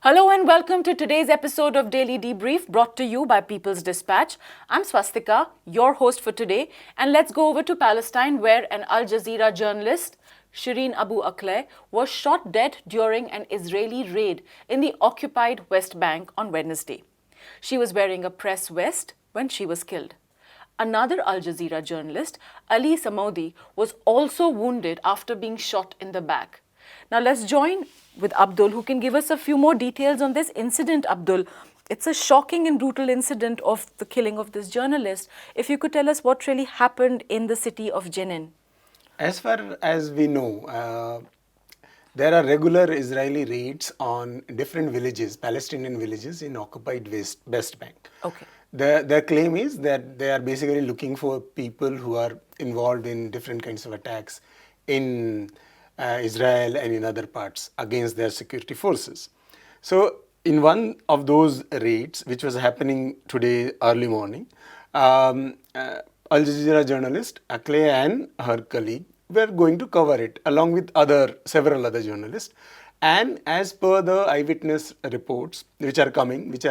Hello and welcome to today's episode of Daily Debrief brought to you by People's Dispatch. I'm Swastika, your host for today, and let's go over to Palestine where an Al Jazeera journalist, Shireen Abu Akleh, was shot dead during an Israeli raid in the occupied West Bank on Wednesday. She was wearing a press vest when she was killed. Another Al Jazeera journalist, Ali Samoudi, was also wounded after being shot in the back. Now let's join with Abdul, who can give us a few more details on this incident. Abdul, it's a shocking and brutal incident of the killing of this journalist. If you could tell us what really happened in the city of Jenin. As far as we know, there are regular Israeli raids on different villages, Palestinian villages in occupied West Bank. Okay. Their claim is that they are basically looking for people who are involved in different kinds of attacks in Israel and in other parts against their security forces. So in one of those raids, which was happening today early morning, Al Jazeera journalist Akleh and her colleague were going to cover it along with several other journalists. And as per the eyewitness reports which are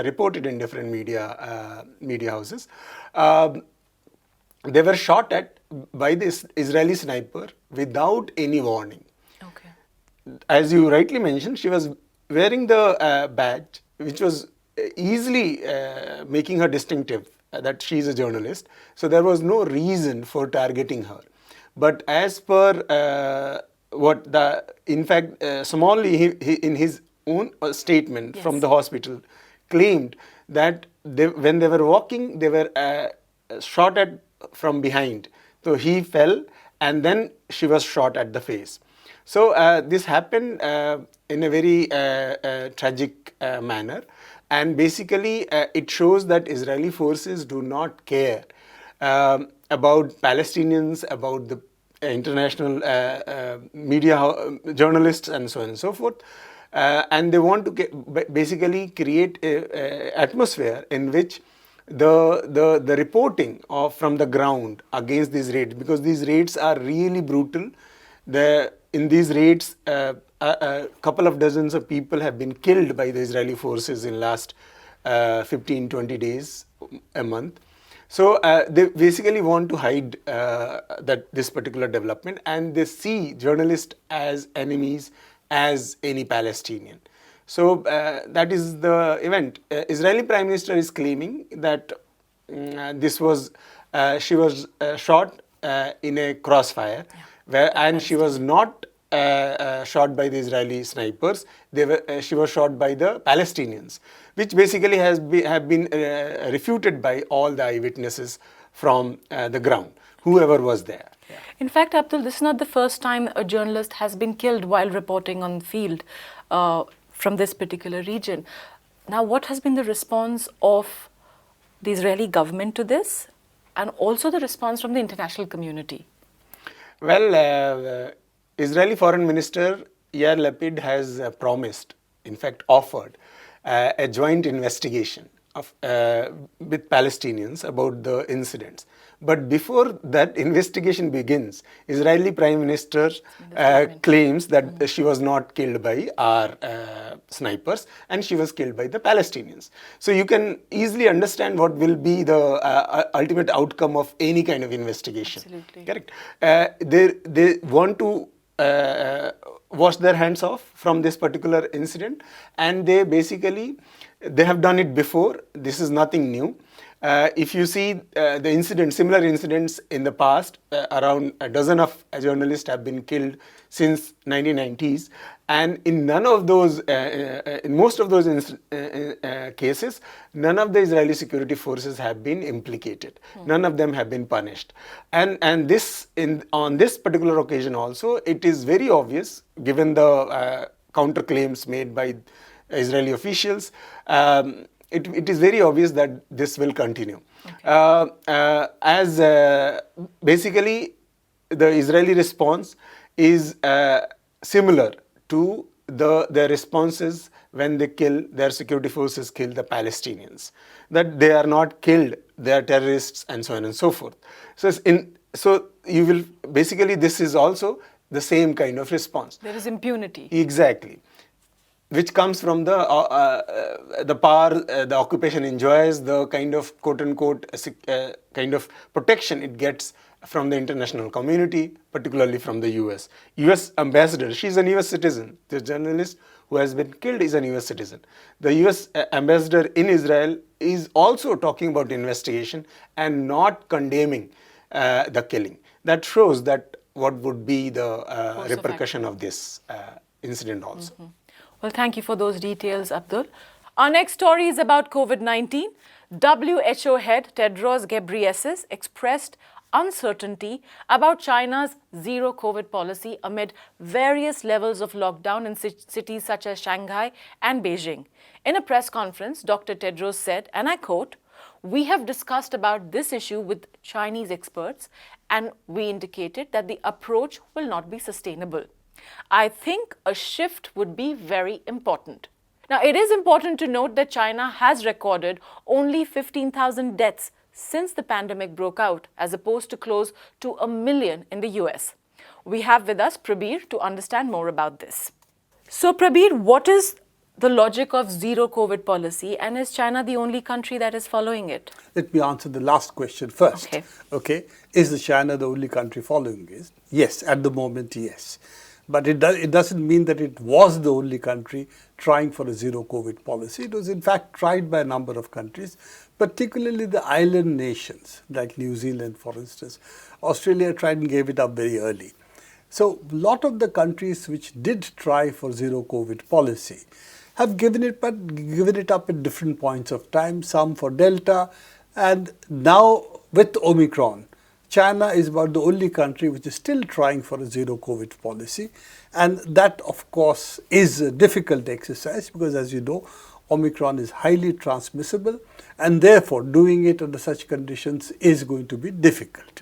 reported in different media houses, they were shot at by this Israeli sniper without any warning. Okay. As you rightly mentioned, she was wearing the badge, which was easily making her distinctive that she is a journalist. So there was no reason for targeting her. But as per Somali, in his own statement from the hospital, claimed that when they were walking, they were shot at from behind. So he fell and then she was shot at the face. So this happened in a very tragic manner, and basically it shows that Israeli forces do not care about Palestinians, about the international media journalists and so on and so forth. And they want to basically create an atmosphere in which the reporting from the ground against these raids, because these raids are really brutal. In these raids, a couple of dozens of people have been killed by the Israeli forces in last 15-20 days, a month. So they basically want to hide this particular development, and they see journalists as enemies, as any Palestinian. So that is the event. Israeli Prime Minister is claiming that she was shot in a crossfire, and she was not shot by the Israeli snipers. She was shot by the Palestinians, which basically have been refuted by all the eyewitnesses from the ground, whoever was there. Yeah. In fact, Abdul, this is not the first time a journalist has been killed while reporting on the field from this particular region. Now, what has been the response of the Israeli government to this, and also the response from the international community? Well, Israeli Foreign Minister Yair Lapid has promised, in fact offered, a joint investigation with Palestinians about the incidents. But before that investigation begins, Israeli Prime Minister claims that she was not killed by our snipers, and she was killed by the Palestinians. So you can easily understand what will be the ultimate outcome of any kind of investigation. Absolutely. Correct. They want to wash their hands off from this particular incident, and they have done it before. This is nothing new. If you see similar incidents in the past, around a dozen of journalists have been killed since 1990s, and in most of those cases, none of the Israeli security forces have been implicated. None of them have been punished. And on this particular occasion also, it is very obvious, given the counterclaims made by Israeli officials, it is very obvious that this will continue. Okay. Basically the Israeli response is similar to their responses when their security forces kill the Palestinians. That they are not killed, they are terrorists, and so on and so forth. So you will basically, this is also the same kind of response. There is impunity. Exactly. which comes from the power the occupation enjoys, the kind of quote-unquote kind of protection it gets from the international community, particularly from the US. US ambassador, she's a US citizen. The journalist who has been killed is a US citizen. The US ambassador in Israel is also talking about investigation and not condemning the killing. That shows that what would be the repercussion of this incident also. Well, thank you for those details, Abdul. Our next story is about COVID-19. WHO head Tedros Ghebreyesus expressed uncertainty about China's zero COVID policy amid various levels of lockdown in cities such as Shanghai and Beijing. In a press conference, Dr. Tedros said, and I quote, "We have discussed about this issue with Chinese experts and we indicated that the approach will not be sustainable. I think a shift would be very important." Now, it is important to note that China has recorded only 15,000 deaths since the pandemic broke out, as opposed to close to 1 million in the US. We have with us Prabir to understand more about this. So, Prabir, what is the logic of zero COVID policy, and is China the only country that is following it? Let me answer the last question first. Okay. Is China the only country following it? Yes, at the moment, yes. But it doesn't mean that it was the only country trying for a zero COVID policy. It was in fact tried by a number of countries, particularly the island nations like New Zealand, for instance. Australia tried and gave it up very early. So a lot of the countries which did try for zero COVID policy have given it up at different points of time, some for Delta, and now with Omicron. China is about the only country which is still trying for a zero COVID policy, and that of course is a difficult exercise because, as you know, Omicron is highly transmissible, and therefore doing it under such conditions is going to be difficult.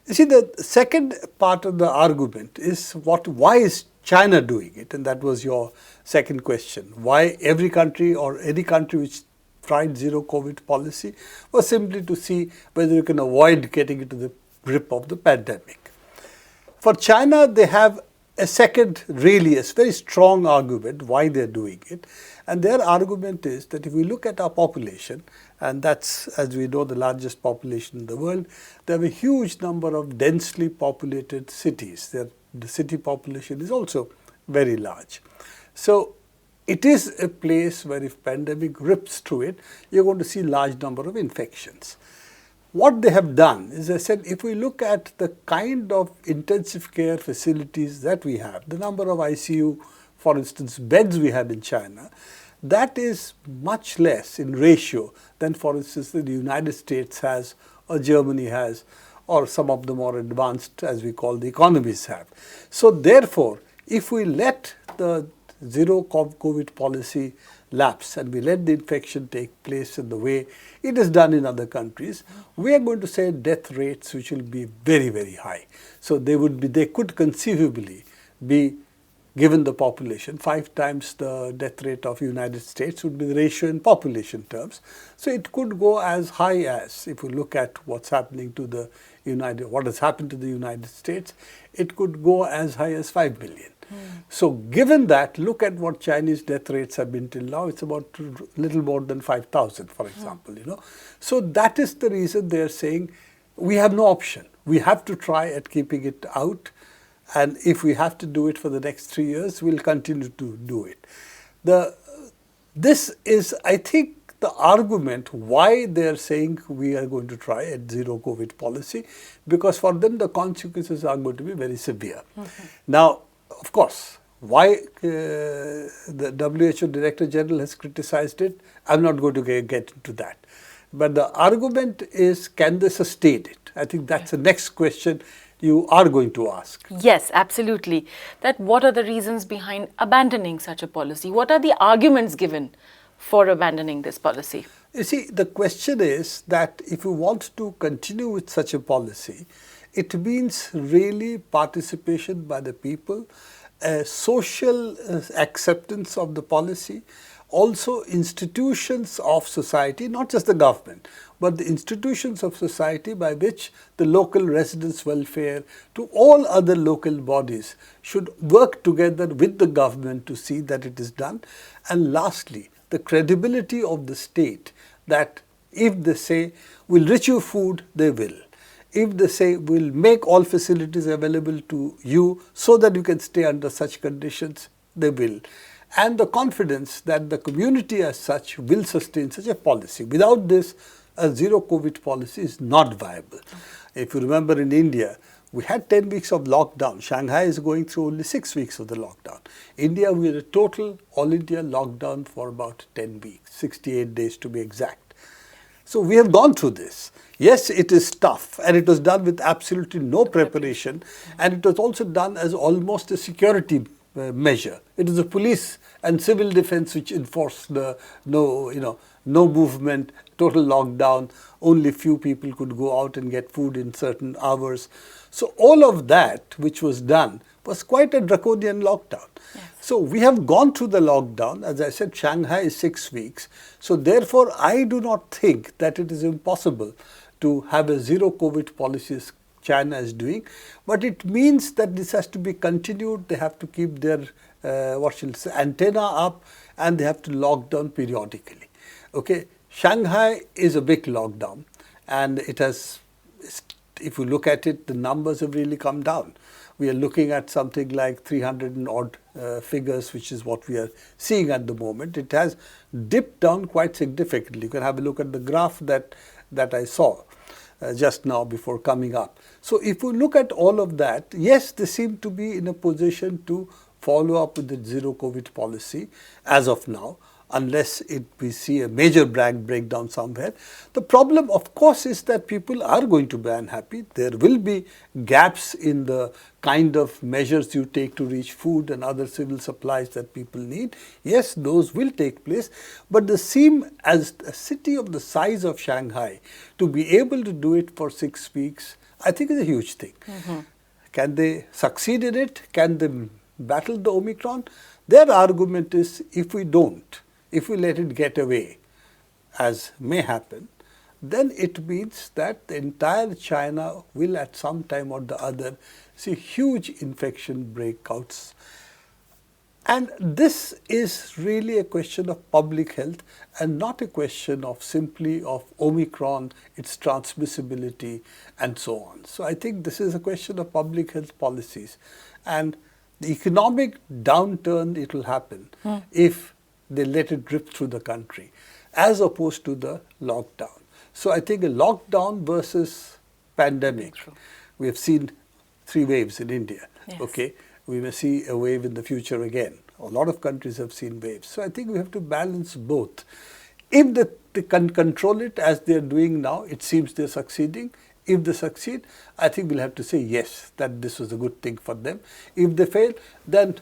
You see, the second part of the argument is why is China doing it? And that was your second question. Why every country or any country which tried zero COVID policy was simply to see whether you can avoid getting into the grip of the pandemic. For China, they have a second, really a very strong argument why they're doing it. And their argument is that if we look at our population, and that's, as we know, the largest population in the world, they have a huge number of densely populated cities. The city population is also very large. So it is a place where if pandemic rips through it, you're going to see large number of infections. What they have done is, I said, if we look at the kind of intensive care facilities that we have, the number of ICU, for instance, beds we have in China, that is much less in ratio than, for instance, the United States has or Germany has, or some of the more advanced, as we call the economies have. So therefore, if we let the zero COVID policy lapse and we let the infection take place in the way it is done in other countries, we are going to see death rates which will be very, very high. So they could conceivably be, given the population, 5 times the death rate of United States would be the ratio in population terms. So it could go as high as, if we look at what's happening to what has happened to the United States, it could go as high as 5 million. So given that, look at what Chinese death rates have been till now. It's about little more than 5,000, for example. So that is the reason they are saying we have no option. We have to try at keeping it out, and if we have to do it for the next 3 years, we'll continue to do it. This is, I think, the argument why they are saying we are going to try a zero COVID policy, because for them the consequences are going to be very severe. Now, of course, why the WHO Director General has criticized it, I'm not going to get into that. But the argument is, can they sustain it? I think that's the next question you are going to ask. Yes, absolutely. That what are the reasons behind abandoning such a policy? What are the arguments given for abandoning this policy? You see, the question is that if you want to continue with such a policy, it means really participation by the people, social acceptance of the policy, also institutions of society, not just the government, but the institutions of society by which the local residents' welfare to all other local bodies should work together with the government to see that it is done. And lastly, the credibility of the state, that if they say, we'll reach you food, they will. If they say, we'll make all facilities available to you so that you can stay under such conditions, they will. And the confidence that the community as such will sustain such a policy. Without this, a zero COVID policy is not viable. If you remember, in India, we had 10 weeks of lockdown. Shanghai is going through only 6 weeks of the lockdown. India, we had a total all India lockdown for about 10 weeks, 68 days to be exact. So we have gone through this. Yes, it is tough, and it was done with absolutely no preparation, and it was also done as almost a security measure. It is the police and civil defense which enforced the no movement, total lockdown. Only few people could go out and get food in certain hours. So all of that which was done was quite a draconian lockdown. Yes. So we have gone through the lockdown. As I said, Shanghai is 6 weeks. So therefore, I do not think that it is impossible to have a zero COVID policy as China is doing, but it means that this has to be continued. They have to keep their antenna up, and they have to lock down periodically. Okay, Shanghai is a big lockdown, and it has, if you look at it, the numbers have really come down. We are looking at something like 300 and odd figures, which is what we are seeing at the moment. It has dipped down quite significantly. You can have a look at the graph that I saw just now before coming up. So if you look at all of that, yes, they seem to be in a position to follow up with the zero COVID policy as of now, unless we see a major breakdown somewhere. The problem, of course, is that people are going to be unhappy. There will be gaps in the kind of measures you take to reach food and other civil supplies that people need. Yes, those will take place, but the seem as a city of the size of Shanghai to be able to do it for 6 weeks, I think is a huge thing. Can they succeed in it? Can they battle the Omicron? Their argument is, if we don't, if we let it get away, as may happen, then it means that the entire China will at some time or the other see huge infection breakouts. And this is really a question of public health and not a question of simply of Omicron, its transmissibility and so on. So I think this is a question of public health policies. And the economic downturn, it will happen if they let it drip through the country, as opposed to the lockdown. So I think a lockdown versus pandemic, we have seen 3 waves in India. Yes. Okay, we may see a wave in the future again. A lot of countries have seen waves. So I think we have to balance both. If they can control it as they are doing now, it seems they're succeeding. If they succeed, I think we'll have to say yes, that this was a good thing for them. If they fail, then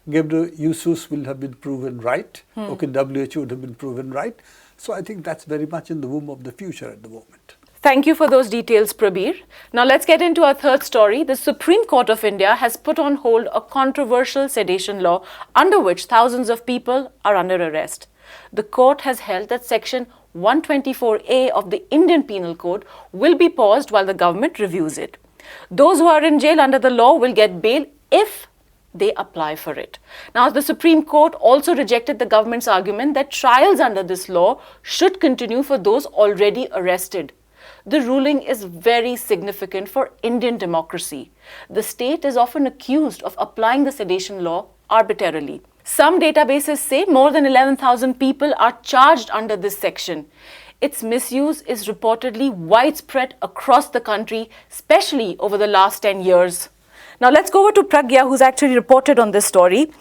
Ghebreyesus will have been proven right. Okay, WHO would have been proven right. So I think that's very much in the womb of the future at the moment. Thank you for those details, Prabir. Now let's get into our third story. The Supreme Court of India has put on hold a controversial sedation law under which thousands of people are under arrest. The court has held that Section 124A of the Indian Penal Code will be paused while the government reviews it. Those who are in jail under the law will get bail if they apply for it. Now, the Supreme Court also rejected the government's argument that trials under this law should continue for those already arrested. The ruling is very significant for Indian democracy. The state is often accused of applying the sedation law arbitrarily. Some databases say more than 11,000 people are charged under this section. Its misuse is reportedly widespread across the country, especially over the last 10 years. Now let's go over to Pragya, who's actually reported on this story.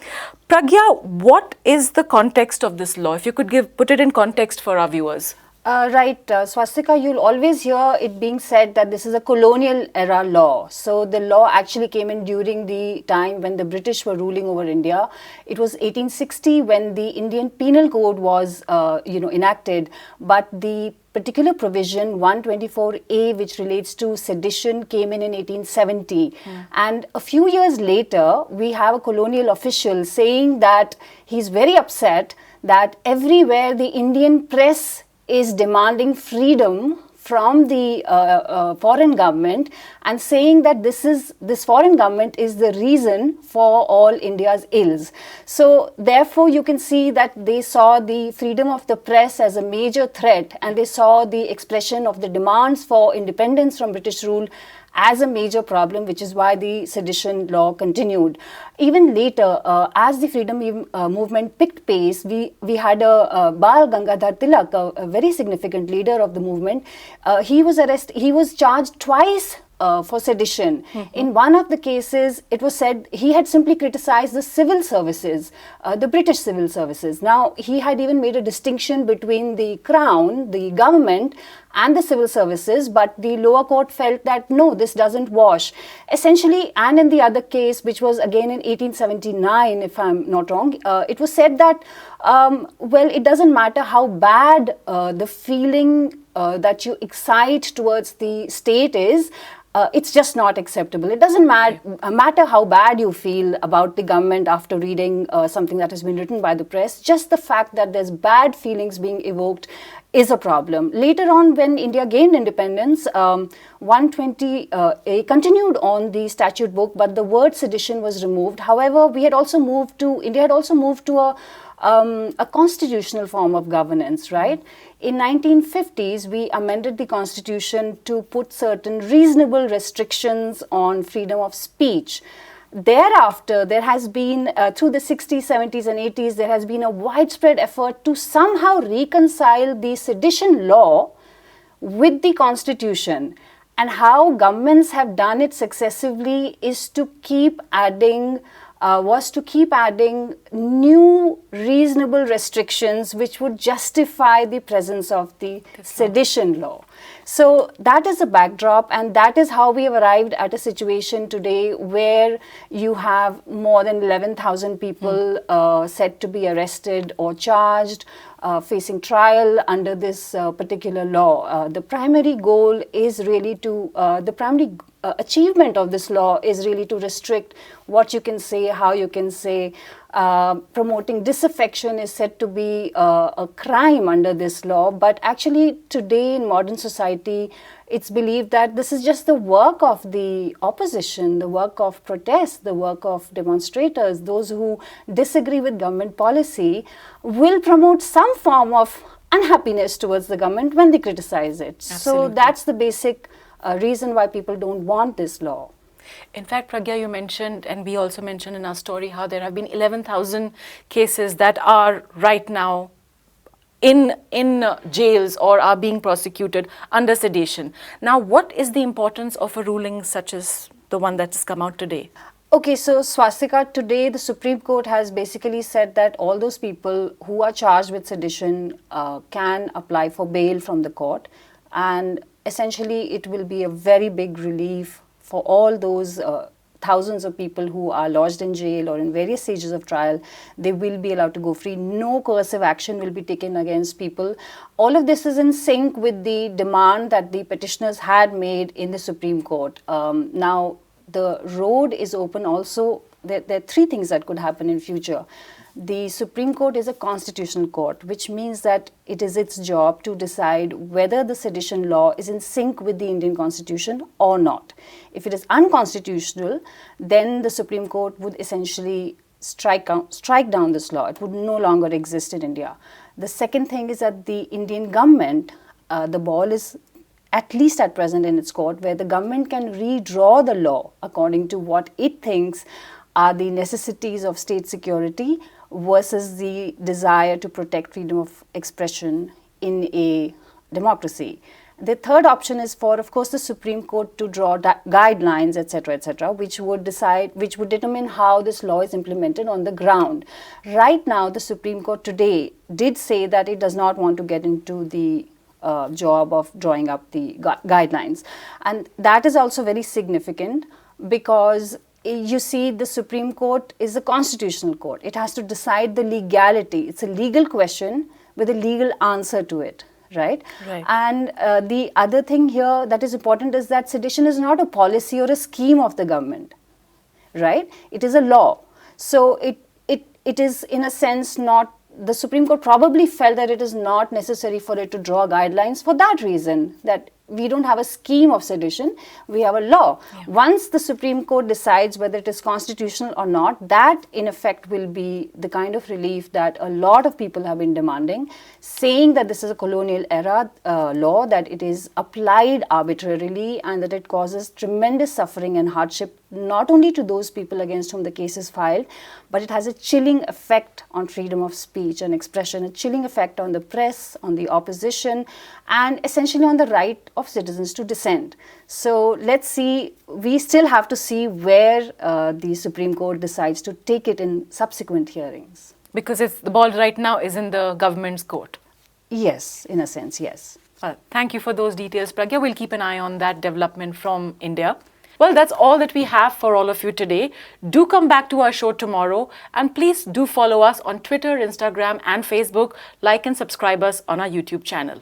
Pragya, what is the context of this law? If you could put it in context for our viewers. Right, Swastika, you'll always hear it being said that this is a colonial era law. So the law actually came in during the time when the British were ruling over India. It was 1860 when the Indian Penal Code was, enacted, but the particular provision 124A, which relates to sedition, came in 1870. And a few years later, we have a colonial official saying that he's very upset that everywhere the Indian press is demanding freedom from the foreign government and saying that this foreign government is the reason for all India's ills. So therefore you can see that they saw the freedom of the press as a major threat, and they saw the expression of the demands for independence from British rule as a major problem, which is why the sedition law continued. Even later, as the freedom movement picked pace, we had a Bal Gangadhar Tilak, a very significant leader of the movement. He was charged twice for sedition. In one of the cases, it was said he had simply criticized the civil services, the British civil services. Now, he had even made a distinction between the Crown, the government, and the civil services, but the lower court felt that no, this doesn't wash. Essentially, and in the other case, which was again in 1879, if I'm not wrong, it was said that, well, it doesn't matter how bad the feeling that you excite towards the state is, it's just not acceptable. It doesn't matter how bad you feel about the government after reading something that has been written by the press. Just the fact that there's bad feelings being evoked is a problem. Later on, when India gained independence, 120A continued on the statute book, but the word sedition was removed. However, India had also moved to a constitutional form of governance, right? In 1950s, we amended the constitution to put certain reasonable restrictions on freedom of speech. Thereafter, there has been, through the 60s, 70s and 80s, there has been a widespread effort to somehow reconcile the sedition law with the constitution. And how governments have done it successively is to keep adding new reasonable restrictions which would justify the presence of the sedition law. So that is a backdrop, and that is how we have arrived at a situation today where you have more than 11,000 people said to be arrested or charged, facing trial under this particular law. The primary goal is really to, the primary achievement of this law is really to restrict what you can say, how you can say. Promoting disaffection is said to be a crime under this law, but actually today in modern society, it's believed that this is just the work of the opposition, the work of protest, the work of demonstrators. Those who disagree with government policy will promote some form of unhappiness towards the government when they criticize it. Absolutely. So that's the basic reason why people don't want this law. In fact, Pragya, you mentioned, and we also mentioned in our story, how there have been 11,000 cases that are right now in jails or are being prosecuted under sedition. Now, what is the importance of a ruling such as the one that has come out today? Okay, so Swastika, today the Supreme Court has basically said that all those people who are charged with sedition can apply for bail from the court, and essentially it will be a very big relief for all those thousands of people who are lodged in jail or in various stages of trial. They will be allowed to go free. No coercive action will be taken against people. All of this is in sync with the demand that the petitioners had made in the Supreme Court. Now, the road is open also. There are three things that could happen in future. The Supreme Court is a constitutional court, which means that it is its job to decide whether the sedition law is in sync with the Indian Constitution or not. If it is unconstitutional, then the Supreme Court would essentially strike down this law. It would no longer exist in India. The second thing is that the Indian government, the ball is at least at present in its court, where the government can redraw the law according to what it thinks are the necessities of state security versus the desire to protect freedom of expression in a democracy. The third option is for, of course, the Supreme Court to draw guidelines, etc., which would determine how this law is implemented on the ground. Right now, the Supreme Court today did say that it does not want to get into the job of drawing up the guidelines. And that is also very significant because you see, the Supreme Court is a constitutional court. It has to decide the legality. It's a legal question with a legal answer to it, right? And the other thing here that is important is that sedition is not a policy or a scheme of the government, right? It is a law. So it is in a sense not the Supreme Court probably felt that it is not necessary for it to draw guidelines for that reason, that we don't have a scheme of sedition, we have a law. Yeah. Once the Supreme Court decides whether it is constitutional or not, that in effect will be the kind of relief that a lot of people have been demanding, saying that this is a colonial era law, that it is applied arbitrarily and that it causes tremendous suffering and hardship not only to those people against whom the case is filed, but it has a chilling effect on freedom of speech and expression, a chilling effect on the press, on the opposition, and essentially on the right of citizens to dissent. So let's see, we still have to see where the Supreme Court decides to take it in subsequent hearings. Because the ball right now is in the government's court. Yes, in a sense, yes. Well, thank you for those details, Pragya. We'll keep an eye on that development from India. Well, that's all that we have for all of you today. Do come back to our show tomorrow, and please do follow us on Twitter, Instagram and Facebook. Like and subscribe us on our YouTube channel.